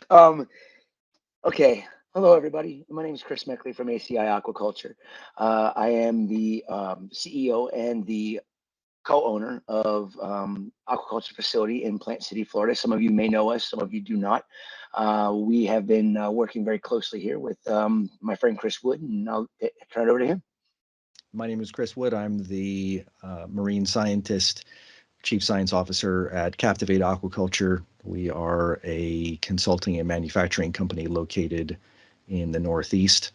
Um, okay. Hello, everybody. My name is Chris Meckley from ACI Aquaculture. I am the CEO and the co-owner of aquaculture facility in Plant City, Florida. Some of you may know us, some of you do not. We have been working very closely here with my friend Chris Wood, and I'll turn it over to him. My name is Chris Wood. I'm the marine scientist, chief science officer at Captiv8 Aquaculture. We are a consulting and manufacturing company located in the Northeast.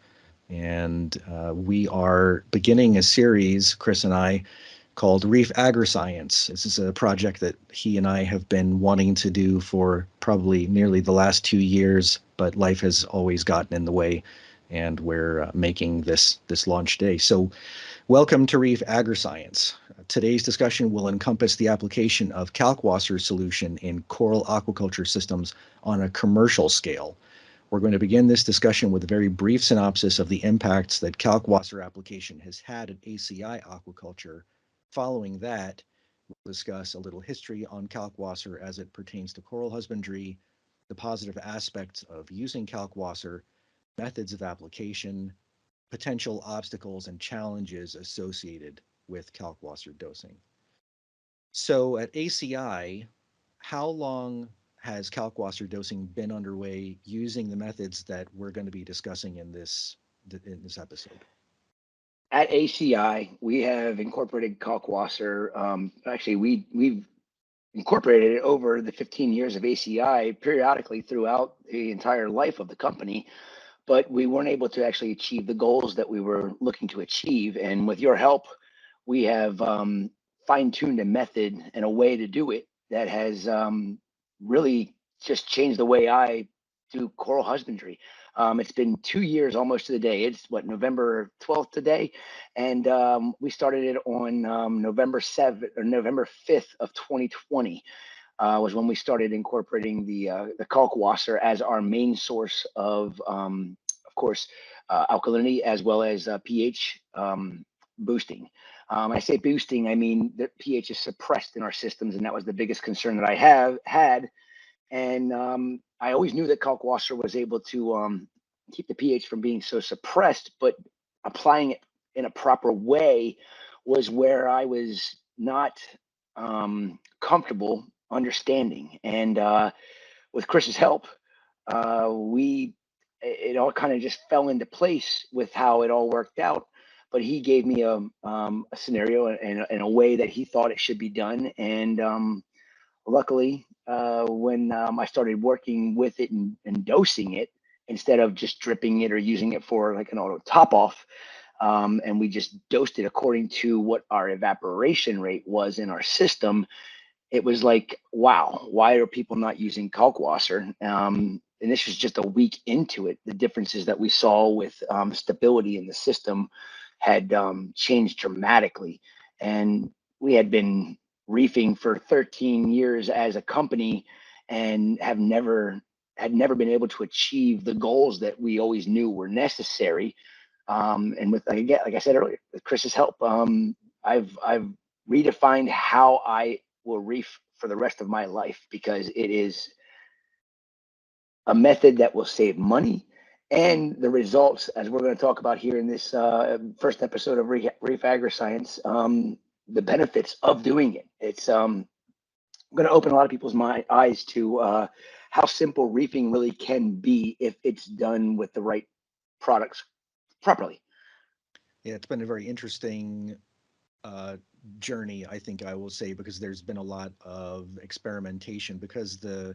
And we are beginning a series, Chris and I, called Reef Agriscience. This is a project that he and I have been wanting to do for probably nearly the last 2 years, but life has always gotten in the way, and we're making this launch day. So welcome to Reef Agriscience. Today's discussion will encompass the application of Kalkwasser solution in coral aquaculture systems on a commercial scale. We're going to begin this discussion with a very brief synopsis of the impacts that Kalkwasser application has had at ACI Aquaculture. Following that, we'll discuss a little history on Kalkwasser as it pertains to coral husbandry, the positive aspects of using Kalkwasser, methods of application, potential obstacles and challenges associated with Kalkwasser dosing. So at ACI, how long has Kalkwasser dosing been underway using the methods that we're going to be discussing in this episode? At ACI, we have incorporated Kalkwasser. Actually, we've incorporated it over the 15 years of ACI periodically throughout the entire life of the company, but we weren't able to actually achieve the goals that we were looking to achieve. And with your help, we have fine-tuned a method and a way to do it that has really just changed the way I do coral husbandry. It's been 2 years almost to the day. It's what, November 12th today, and we started it on November 7th or November 5th of 2020. Was when we started incorporating the Kalkwasser as our main source of course, alkalinity as well as pH boosting. I say boosting, I mean the pH is suppressed in our systems, and that was the biggest concern that I have had. And I always knew that Kalkwasser was able to keep the pH from being so suppressed, but applying it in a proper way was where I was not comfortable understanding. And with Chris's help, it all kind of just fell into place with how it all worked out. But he gave me a scenario and a way that he thought it should be done. And luckily, when I started working with it and dosing it instead of just dripping it or using it for like an auto top off, and we just dosed it according to what our evaporation rate was in our system, it was like, wow, why are people not using Kalkwasser? And this was just a week into it. The differences that we saw with stability in the system had changed dramatically. And we had been reefing for 13 years as a company and had never been able to achieve the goals that we always knew were necessary. And with, again, like I said earlier, with Chris's help, I've redefined how I will reef for the rest of my life, because it is a method that will save money, and the results, as we're going to talk about here in this first episode of Reef Agriscience, the benefits of doing it. It's going to open a lot of people's eyes to how simple reefing really can be if it's done with the right products properly. Yeah, it's been a very interesting journey, I think I will say, because there's been a lot of experimentation, because the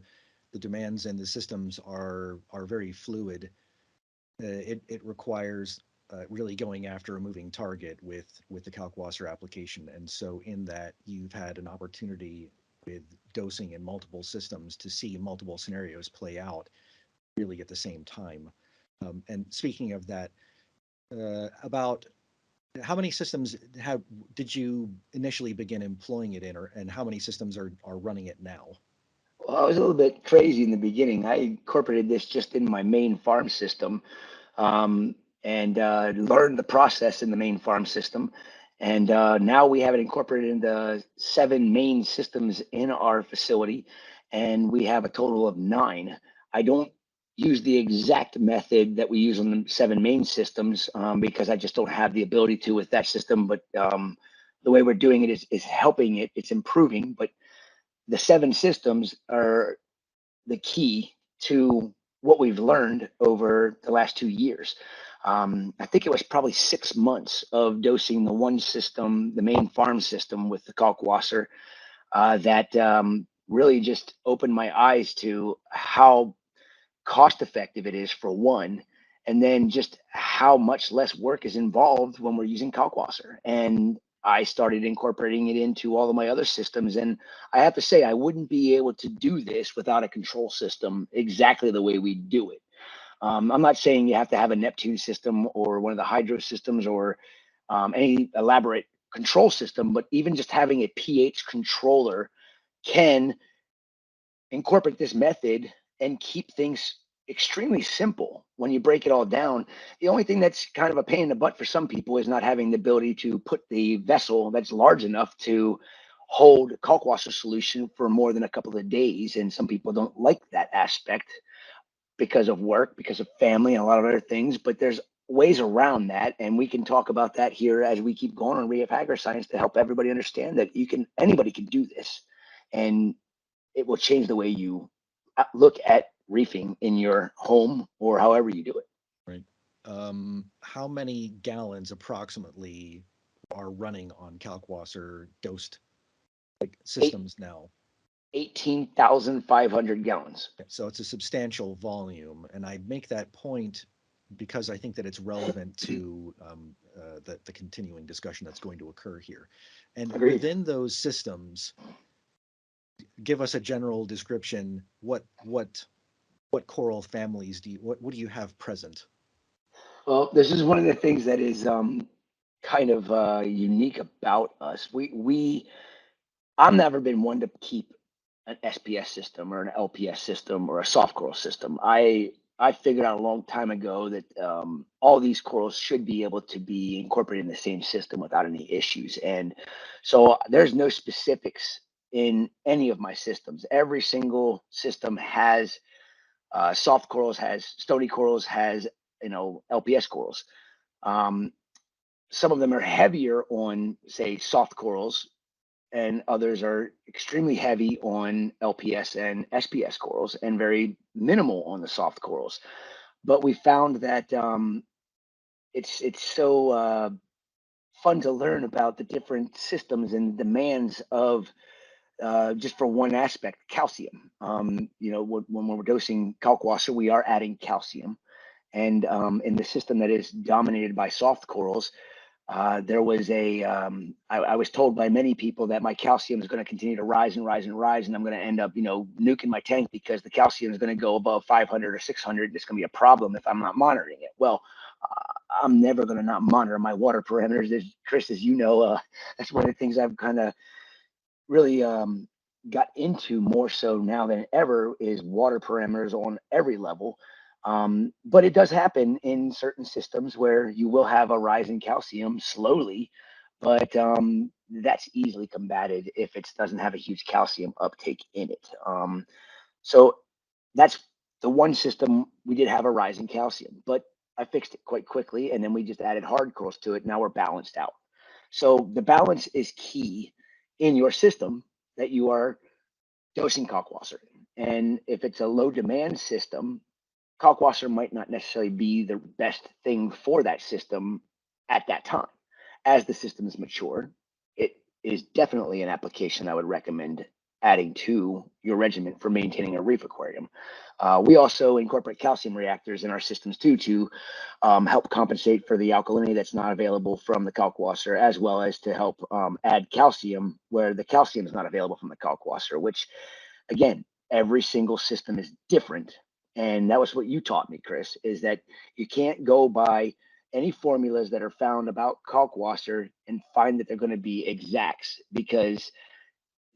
demands and the systems are very fluid. It requires really going after a moving target with the Kalkwasser application, and so in that you've had an opportunity with dosing in multiple systems to see multiple scenarios play out really at the same time. And speaking of that, about how many systems did you initially begin employing it in, and how many systems are running it now? Well, I was a little bit crazy in the beginning. I incorporated this just in my main farm system, and learned the process in the main farm system. And now we have it incorporated into 7 main systems in our facility, and we have a total of 9. I don't use the exact method that we use on the 7 main systems because I just don't have the ability to with that system. But the way we're doing it is helping it. It's improving. But the 7 systems are the key to what we've learned over the last 2 years. I think it was probably 6 months of dosing the one system, the main farm system with the Kalkwasser, that really just opened my eyes to how cost effective it is for one, and then just how much less work is involved when we're using Kalkwasser. And I started incorporating it into all of my other systems. And I have to say, I wouldn't be able to do this without a control system exactly the way we do it. I'm not saying you have to have a Neptune system or one of the hydro systems or any elaborate control system, but even just having a pH controller can incorporate this method and keep things extremely simple when you break it all down. The only thing that's kind of a pain in the butt for some people is not having the ability to put the vessel that's large enough to hold Kalkwasser solution for more than a couple of days. And some people don't like that aspect because of work, because of family, and a lot of other things. But there's ways around that, and we can talk about that here as we keep going on Reef Agriscience to help everybody understand that anybody can do this, and it will change the way you look at reefing in your home or however you do it. Right. How many gallons approximately are running on Kalkwasser dosed systems now? 18,500 gallons. So it's a substantial volume, and I make that point because I think that it's relevant to the continuing discussion that's going to occur here. And Agreed. within those systems, give us a general description. What coral families what do you have present? Well, this is one of the things that is kind of unique about us. I've never been one to keep an SPS system or an LPS system or a soft coral system. I figured out a long time ago that all these corals should be able to be incorporated in the same system without any issues. And so there's no specifics in any of my systems. Every single system has soft corals, has stony corals, has LPS corals. Some of them are heavier on, say, soft corals, and others are extremely heavy on LPS and SPS corals and very minimal on the soft corals. But we found that it's so fun to learn about the different systems and demands of just for one aspect, calcium. When we're dosing Kalkwasser, we are adding calcium. And in the system that is dominated by soft corals, there was I was told by many people that my calcium is going to continue to rise and rise and rise, and I'm going to end up, nuking my tank because the calcium is going to go above 500 or 600. It's going to be a problem if I'm not monitoring it. Well, I'm never going to not monitor my water parameters. Chris, as you know, that's one of the things I've kind of really got into more so now than ever is water parameters on every level. But it does happen in certain systems where you will have a rise in calcium slowly, but that's easily combated if it doesn't have a huge calcium uptake in it. So that's the one system we did have a rise in calcium, but I fixed it quite quickly, and then we just added hard corals to it. Now we're balanced out. So the balance is key in your system that you are dosing Kalkwasser. And if it's a low demand system, Kalkwasser might not necessarily be the best thing for that system at that time. As the systems mature, it is definitely an application I would recommend adding to your regimen for maintaining a reef aquarium. We also incorporate calcium reactors in our systems too to help compensate for the alkalinity that's not available from the Kalkwasser, as well as to help add calcium where the calcium is not available from the Kalkwasser, which again, every single system is different. And that was what you taught me, Chris, is that you can't go by any formulas that are found about Kalkwasser and find that they're going to be exacts, because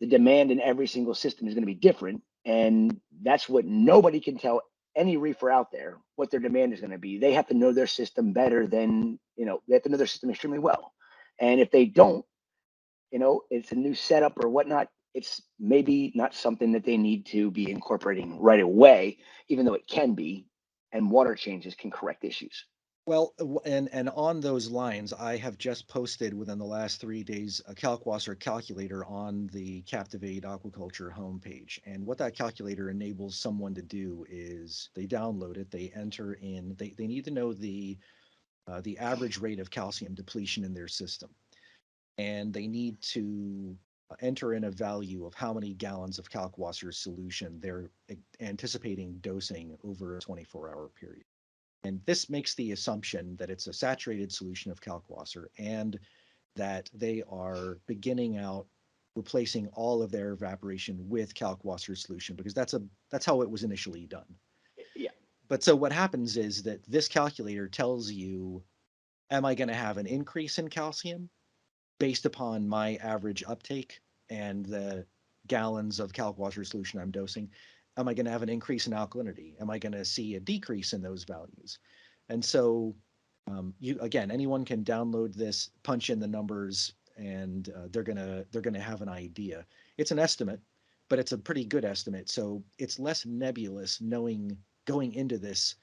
the demand in every single system is going to be different. And that's what nobody can tell any reefer out there what their demand is going to be. They have to know their system better than, they have to know their system extremely well. And if they don't, it's a new setup or whatnot, it's maybe not something that they need to be incorporating right away, even though it can be, and water changes can correct issues. Well, and on those lines, I have just posted within the last 3 days a Kalkwasser calculator on the Captiv8 Aquaculture homepage. And what that calculator enables someone to do is they download it, they enter in, they need to know the average rate of calcium depletion in their system, and they need to enter in a value of how many gallons of Kalkwasser solution they're anticipating dosing over a 24-hour period. And this makes the assumption that it's a saturated solution of Kalkwasser and that they are beginning out replacing all of their evaporation with Kalkwasser solution, because that's how it was initially done. Yeah. But so what happens is that this calculator tells you, am I going to have an increase in calcium based upon my average uptake and the gallons of Kalkwasser solution I'm dosing? Am I going to have an increase in alkalinity? Am I going to see a decrease in those values? And so you, again, anyone can download this, punch in the numbers, and they're gonna have an idea. It's an estimate, but it's a pretty good estimate. So it's less nebulous knowing going into this,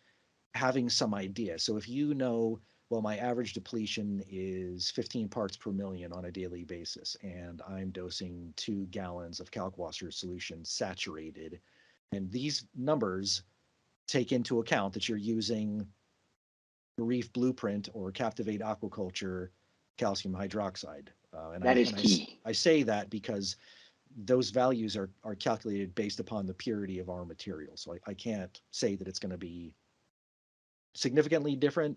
having some idea. So if you know, well, my average depletion is 15 parts per million on a daily basis, and I'm dosing 2 gallons of Kalkwasser solution saturated, and these numbers take into account that you're using Reef Blueprint or Captiv8 Aquaculture calcium hydroxide. That is key. I say that because those values are calculated based upon the purity of our material. So I can't say that it's going to be significantly different,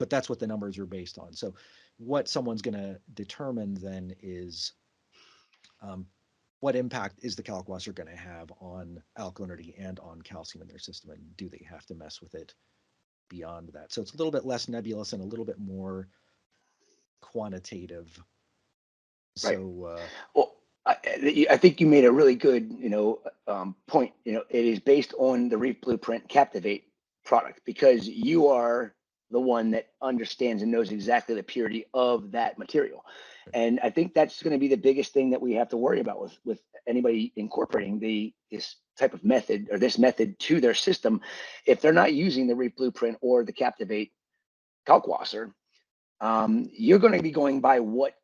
but that's what the numbers are based on. So what someone's going to determine then is what impact is the Kalkwasser going to have on alkalinity and on calcium in their system, and do they have to mess with it beyond that? So it's a little bit less nebulous and a little bit more quantitative. Right. So Well, I think you made a really good, point. It is based on the Reef Blueprint Captiv8 product, because you are the one that understands and knows exactly the purity of that material. And I think that's going to be the biggest thing that we have to worry about with anybody incorporating this type of method or this method to their system. If they're not using the Reef Blueprint or the Captiv8 Kalkwasser, you're going to be going by what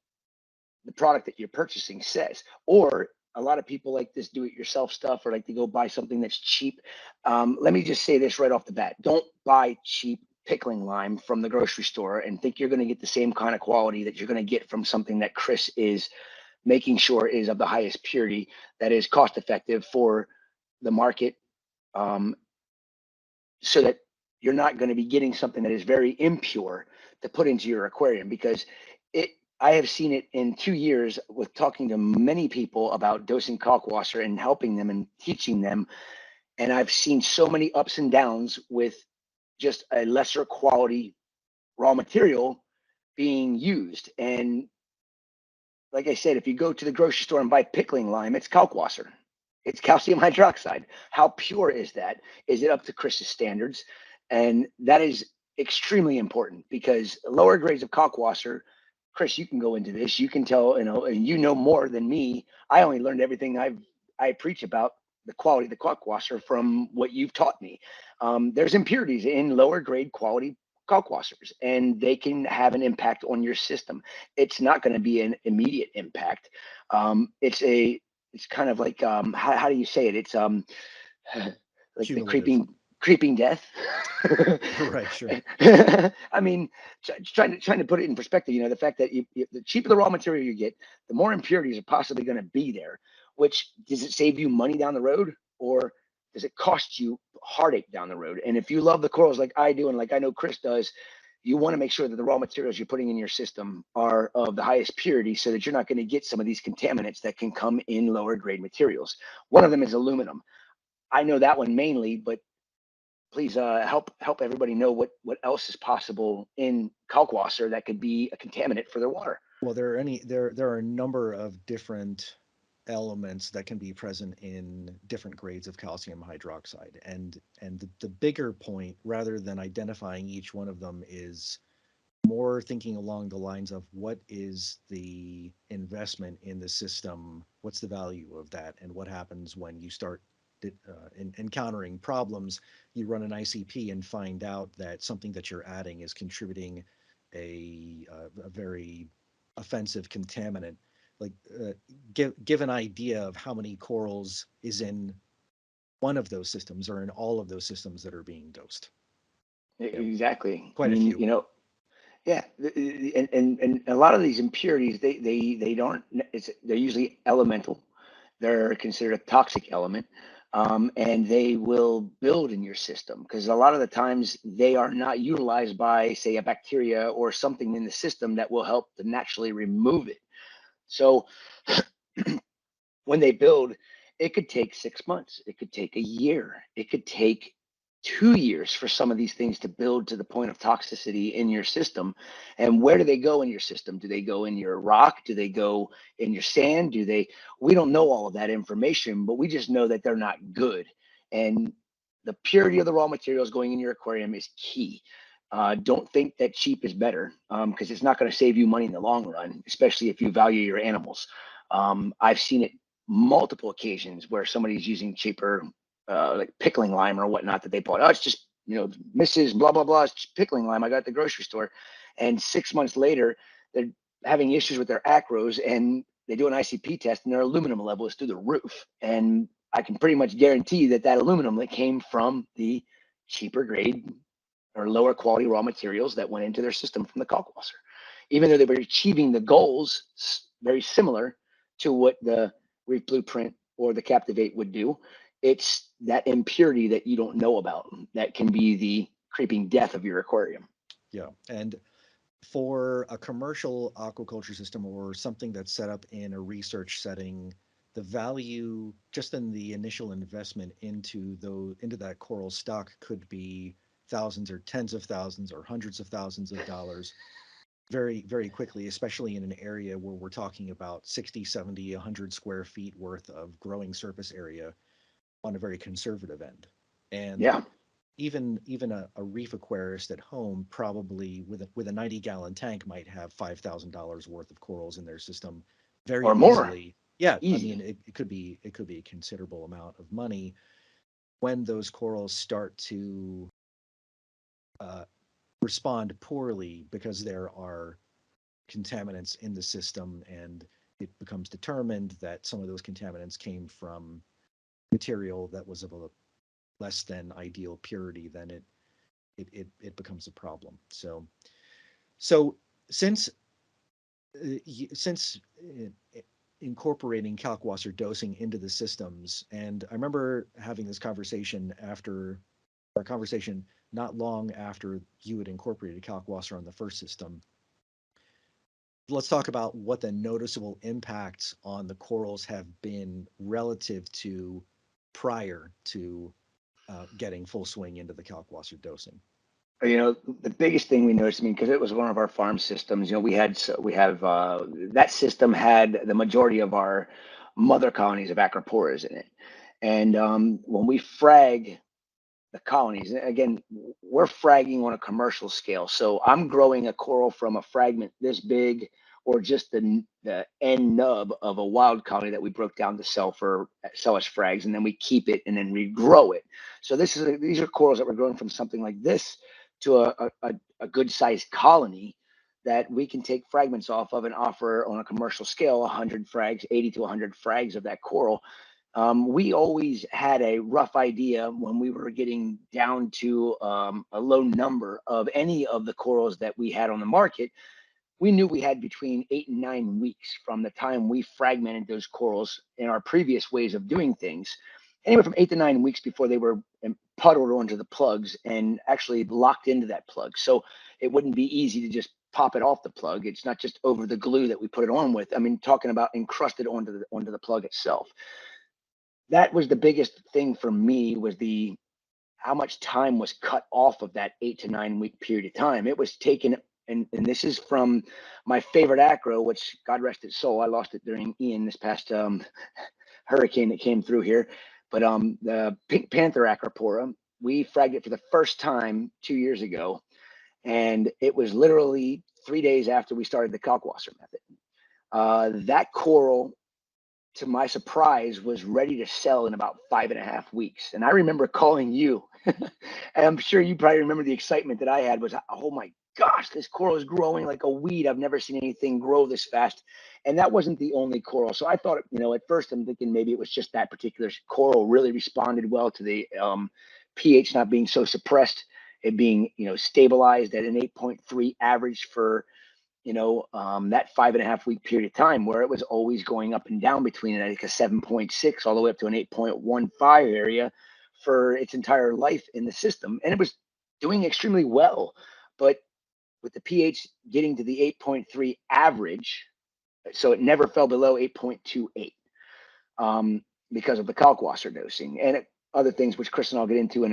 the product that you're purchasing says. Or a lot of people like this do-it-yourself stuff, or like to go buy something that's cheap. Let me just say this right off the bat: don't buy cheap pickling lime from the grocery store and think you're going to get the same kind of quality that you're going to get from something that Chris is making sure is of the highest purity, that is cost effective for the market, so that you're not going to be getting something that is very impure to put into your aquarium. Because I have seen it in 2 years with talking to many people about dosing Kalkwasser and helping them and teaching them. And I've seen so many ups and downs with just a lesser quality raw material being used. And like I said, if you go to the grocery store and buy pickling lime, it's Kalkwasser. It's calcium hydroxide. How pure is that? Is it up to Chris's standards? And that is extremely important, because lower grades of Kalkwasser, Chris, you can go into this. You can tell, and you know more than me. I only learned everything I preach about the quality of the Kalkwasser from what you've taught me. There's impurities in lower grade quality Kalkwassers, and they can have an impact on your system. It's not going to be an immediate impact. It's kind of like, how do you say it? It's like the cumulative. creeping death. Right, sure. I mean, trying to put it in perspective, the fact that the cheaper the raw material you get, the more impurities are possibly going to be there. Which, does it save you money down the road, or does it cost you heartache down the road? And if you love the corals like I do, and like I know Chris does, you want to make sure that the raw materials you're putting in your system are of the highest purity, so that you're not going to get some of these contaminants that can come in lower grade materials. One of them is aluminum. I know that one mainly, but please help everybody know what else is possible in Kalkwasser that could be a contaminant for their water. Well, there are a number of different elements that can be present in different grades of calcium hydroxide, and the bigger point, rather than identifying each one of them, is more thinking along the lines of what is the investment in the system, what's the value of that, and what happens when you start encountering problems. You run an ICP and find out that something that you're adding is contributing a very offensive contaminant. Like, give an idea of how many corals is in one of those systems or in all of those systems that are being dosed. Exactly. I Quite a mean, few. yeah, and a lot of these impurities, they don't. They're usually elemental. They're considered a toxic element, and they will build in your system because a lot of the times they are not utilized by, say, a bacteria or something in the system that will help to naturally remove it. So when they build, it could take 6 months, it could take a year, it could take 2 years for some of these things to build to the point of toxicity in your system. And where do they go in your system? Do they go in your rock? Do they go in your sand? We don't know all of that information, but we just know that they're not good. And the purity of the raw materials going in your aquarium is key. Don't think that cheap is better, because it's not going to save you money in the long run, especially if you value your animals. I've seen it multiple occasions where somebody's using cheaper, like pickling lime or whatnot that they bought. Oh, it's just, Mrs. Blah, blah, blah, it's just pickling lime I got at the grocery store. And 6 months later, they're having issues with their acros, and they do an ICP test and their aluminum level is through the roof. And I can pretty much guarantee that aluminum that came from the cheaper grade or lower quality raw materials that went into their system from the Kalkwasser, even though they were achieving the goals very similar to what the Reef Blueprint or the Captiv8 would do. It's that impurity that you don't know about that can be the creeping death of your aquarium. Yeah. And for a commercial aquaculture system or something that's set up in a research setting, the value just in the initial investment into that coral stock could be thousands or tens of thousands or hundreds of thousands of dollars very, very quickly, especially in an area where we're talking about 60, 70, 100 square feet worth of growing surface area on a very conservative end. And Yeah. even a reef aquarist at home, probably with a 90-gallon tank, might have $5,000 worth of corals in their system very Or more. easily. Yeah, I mean, Easy. it could be a considerable amount of money when those corals start to uh, respond poorly because there are contaminants in the system, and it becomes determined that some of those contaminants came from material that was of a less than ideal purity, then it becomes a problem. So since since incorporating Kalkwasser dosing into the systems, and I remember having this conversation after our conversation not long after you had incorporated Kalkwasser on the first system. Let's talk about what the noticeable impacts on the corals have been relative to prior to getting full swing into the Kalkwasser dosing. The biggest thing we noticed, I mean, because it was one of our farm systems, we have that system had the majority of our mother colonies of acroporas in it. And when we frag the colonies, again, we're fragging on a commercial scale. So I'm growing a coral from a fragment this big, or just the end nub of a wild colony that we broke down to sell as frags, and then we keep it and then regrow it. So these are corals that we're growing from something like this to a good sized colony that we can take fragments off of and offer on a commercial scale 100 frags, 80 to 100 frags of that coral. We always had a rough idea when we were getting down to a low number of any of the corals that we had on the market. We knew we had between 8 and 9 weeks from the time we fragmented those corals in our previous ways of doing things, anywhere from 8 to 9 weeks before they were puddled onto the plugs and actually locked into that plug. So it wouldn't be easy to just pop it off the plug. It's not just over the glue that we put it on with. I mean, talking about encrusted onto the plug itself. That was the biggest thing for me, was how much time was cut off of that 8 to 9 week period of time. It was taken, and this is from my favorite acro, which God rest its soul. I lost it during Ian, this past hurricane that came through here. But the Pink Panther acropora, we fragged it for the first time 2 years ago. And it was literally 3 days after we started the Kalkwasser method. That coral, to my surprise, was ready to sell in about 5.5 weeks. And I remember calling you, and I'm sure you probably remember the excitement that I had was, oh my gosh, this coral is growing like a weed. I've never seen anything grow this fast. And that wasn't the only coral. So I thought, at first I'm thinking maybe it was just that particular coral really responded well to the pH not being so suppressed, it being, stabilized at an 8.3 average for that 5.5 week period of time, where it was always going up and down between like a 7.6 all the way up to an 8.15 area for its entire life in the system. And it was doing extremely well. But with the pH getting to the 8.3 average, so it never fell below 8.28 because of the Kalkwasser dosing and other things, which Chris and I'll get into in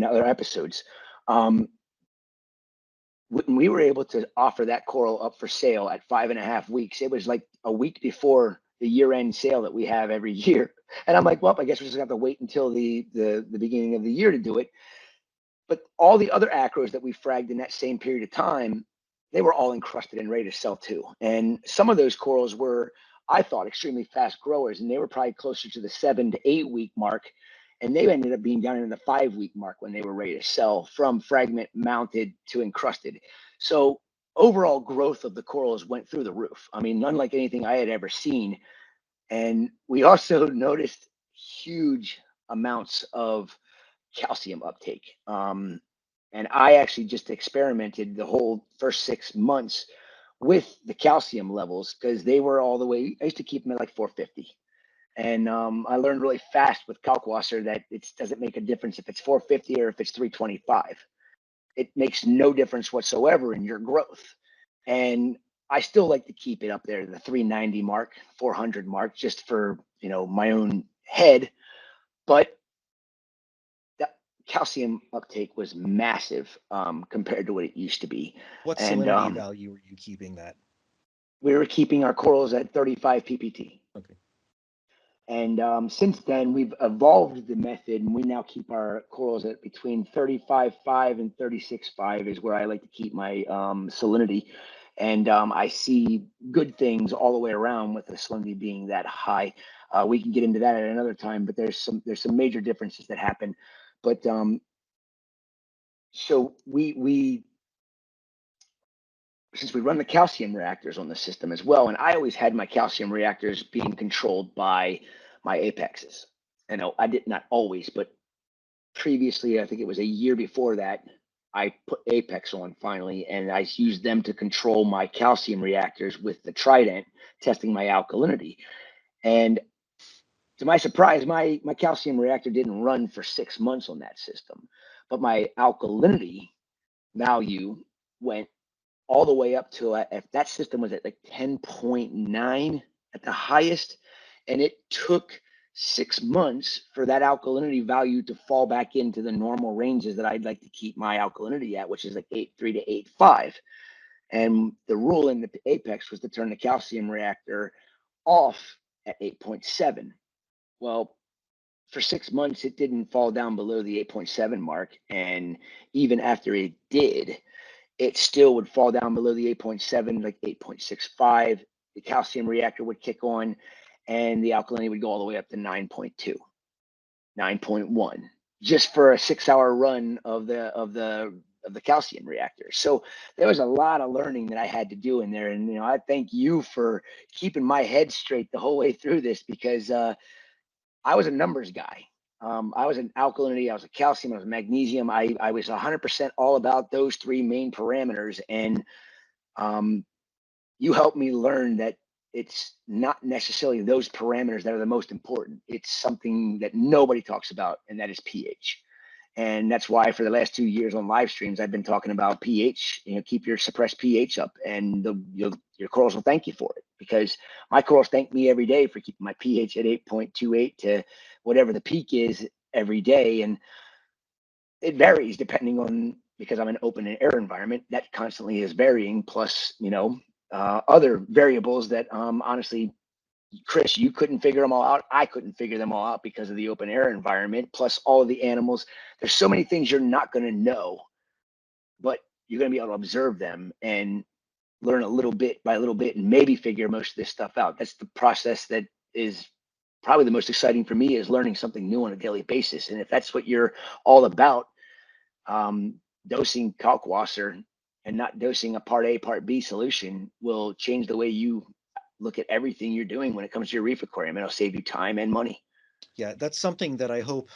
other episodes. When we were able to offer that coral up for sale at 5.5 weeks, it was like a week before the year-end sale that we have every year. And I'm like, well, I guess we just have to wait until the beginning of the year to do it. But all the other acros that we fragged in that same period of time, they were all encrusted and ready to sell too. And some of those corals were, I thought, extremely fast growers, and they were probably closer to the 7 to 8 week mark. And they ended up being down in the 5 week mark when they were ready to sell, from fragment mounted to encrusted. So overall growth of the corals went through the roof. I mean, unlike anything I had ever seen. And we also noticed huge amounts of calcium uptake. And I actually just experimented the whole first 6 months with the calcium levels, because they were all the way, I used to keep them at like 450. And I learned really fast with Kalkwasser that it doesn't make a difference if it's 450 or if it's 325. It makes no difference whatsoever in your growth. And I still like to keep it up there, the 390 mark, 400 mark, just for, my own head. But the calcium uptake was massive compared to what it used to be. What And salinity value were you keeping that? we were keeping our corals at 35 ppt. Okay. And since then, we've evolved the method, and we now keep our corals at between 35.5 and 36.5 is where I like to keep my salinity. And I see good things all the way around with the salinity being that high. We can get into that at another time, but there's some major differences that happen. But so we since we run the calcium reactors on the system as well, and I always had my calcium reactors being controlled by my apexes. I know I did not always, but previously, I think it was a year before that, I put Apex on finally, and I used them to control my calcium reactors with the Trident, testing my alkalinity. And to my surprise, my calcium reactor didn't run for 6 months on that system, but my alkalinity value went all the way up to, if that system was at like 10.9 at the highest, and it took 6 months for that alkalinity value to fall back into the normal ranges that I'd like to keep my alkalinity at, which is like 8.3 to 8.5. And the rule in the Apex was to turn the calcium reactor off at 8.7. Well, for 6 months, it didn't fall down below the 8.7 mark. And even after it did, it still would fall down below the 8.7, like 8.65. The calcium reactor would kick on, and the alkalinity would go all the way up to 9.2, 9.1, just for a 6-hour run of the calcium reactor. So there was a lot of learning that I had to do in there. And, I thank you for keeping my head straight the whole way through this, because I was a numbers guy. I was an alkalinity, I was a calcium, I was a magnesium. I was 100% all about those three main parameters. And you helped me learn that it's not necessarily those parameters that are the most important. It's something that nobody talks about, and that is pH. And that's why for the last 2 years on live streams, I've been talking about pH, keep your suppressed pH up, and your corals will thank you for it, because my corals thank me every day for keeping my pH at 8.28 to whatever the peak is every day. And it varies depending on, because I'm an open and air environment, that constantly is varying, plus, other variables that honestly Chris, you couldn't figure them all out. I couldn't figure them all out because of the open air environment, plus all of the animals. There's so many things you're not going to know, but you're going to be able to observe them and learn a little bit by little bit and maybe figure most of this stuff out. That's the process that is probably the most exciting for me, is learning something new on a daily basis. And if that's what you're all about, dosing Kalkwasser and not dosing a part A, part B solution will change the way you look at everything you're doing when it comes to your reef aquarium. It'll save you time and money. Yeah, that's something that I hope